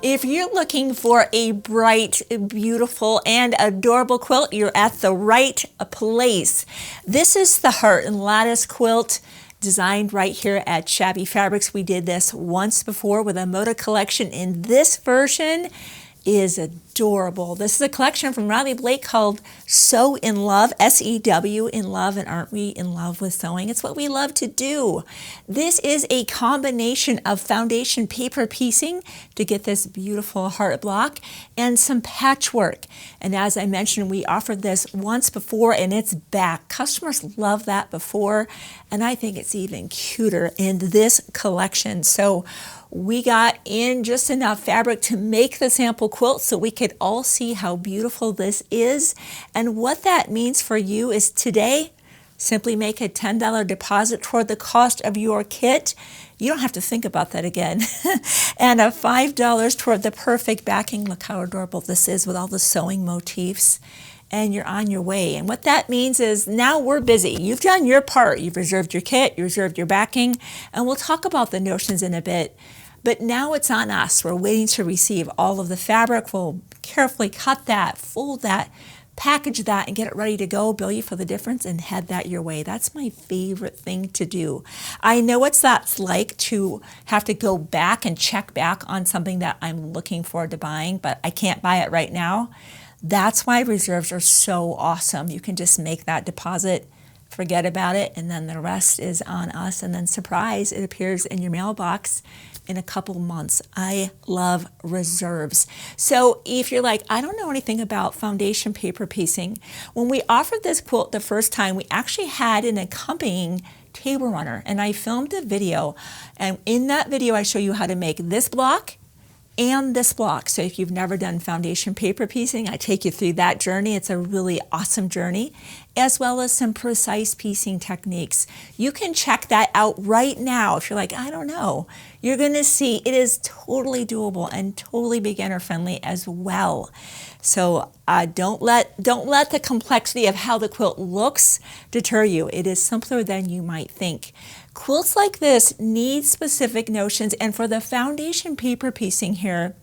If you're looking for a bright, beautiful, and adorable quilt, you're at the right place. This is the Heart and Lattice Quilt designed right here at Shabby Fabrics. We did this once before with a Moda collection, and this version is adorable. This is a collection from Riley Blake called Sew in Love, S-E-W, in love, and aren't we in love with sewing? It's what we love to do. This is a combination of foundation paper piecing to get this beautiful heart block and some patchwork. And as I mentioned, we offered this once before and it's back. Customers love that before, and I think it's even cuter in this collection. So we got in just enough fabric to make the sample quilt so we could all see how beautiful this is. And what that means for you is today, simply make a $10 deposit toward the cost of your kit. You don't have to think about that again. And a $5 toward the perfect backing. Look how adorable this is with all the sewing motifs. And you're on your way. And what that means is now we're busy. You've done your part. You've reserved your kit, you reserved your backing, and we'll talk about the notions in a bit. But now it's on us. We're waiting to receive all of the fabric. We'll carefully cut that, fold that, package that, and get it ready to go, bill you for the difference, and head that your way. That's my favorite thing to do. I know what that's like to have to go back and check back on something that I'm looking forward to buying, but I can't buy it right now. That's why reserves are so awesome. You can just make that deposit, forget about it, and then the rest is on us. And then surprise, it appears in your mailbox in a couple months. I love reserves. So if you're like, I don't know anything about foundation paper piecing, when we offered this quilt the first time, we actually had an accompanying table runner, and I filmed a video, and in that video I show you how to make this block and this block. So if you've never done foundation paper piecing, I take you through that journey. It's a really awesome journey, as well as some precise piecing techniques. You can check that out right now. If you're like, I don't know, you're gonna see it is totally doable and totally beginner friendly as well. So don't let the complexity of how the quilt looks deter you. It is simpler than you might think. Quilts like this need specific notions, and for the foundation paper piecing here,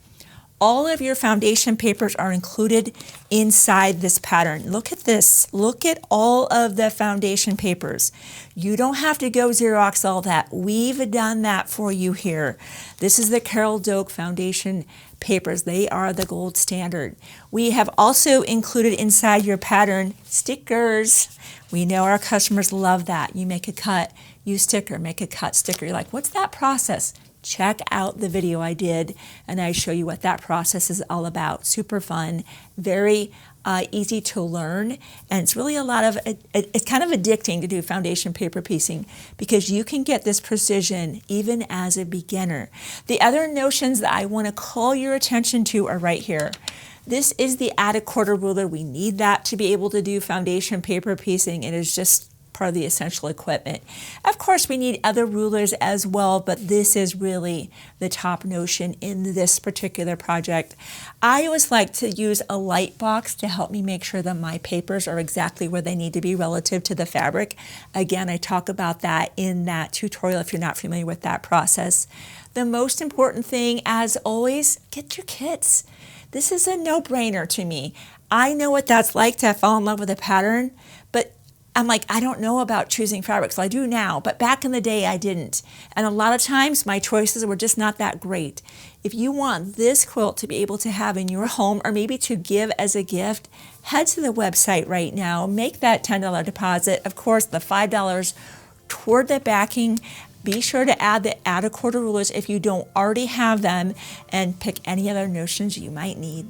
all of your foundation papers are included inside this pattern. Look at this. Look at all of the foundation papers. You don't have to go Xerox all that. We've done that for you here. This is the Carol Doak foundation papers. They are the gold standard. We have also included inside your pattern stickers. We know our customers love that. You make a cut, you sticker, make a cut, sticker. You're like, what's that process? Check out the video I did, and I show you what that process is all about. Super fun, very easy to learn, and it's really it's kind of addicting to do foundation paper piecing because you can get this precision even as a beginner. The other notions that I want to call your attention to are right here. This is the add a quarter ruler. We need that to be able to do foundation paper piecing. It is just part of the essential equipment. Of course, we need other rulers as well, but this is really the top notion in this particular project. I always like to use a light box to help me make sure that my papers are exactly where they need to be relative to the fabric. Again, I talk about that in that tutorial if you're not familiar with that process. The most important thing, as always, get your kits. This is a no-brainer to me. I know what that's like to fall in love with a pattern, but I'm like, I don't know about choosing fabrics. Well, I do now, but back in the day I didn't. And a lot of times my choices were just not that great. If you want this quilt to be able to have in your home or maybe to give as a gift, head to the website right now, make that $10 deposit. Of course, the $5 toward the backing. Be sure to add the add a quarter rulers if you don't already have them, and pick any other notions you might need.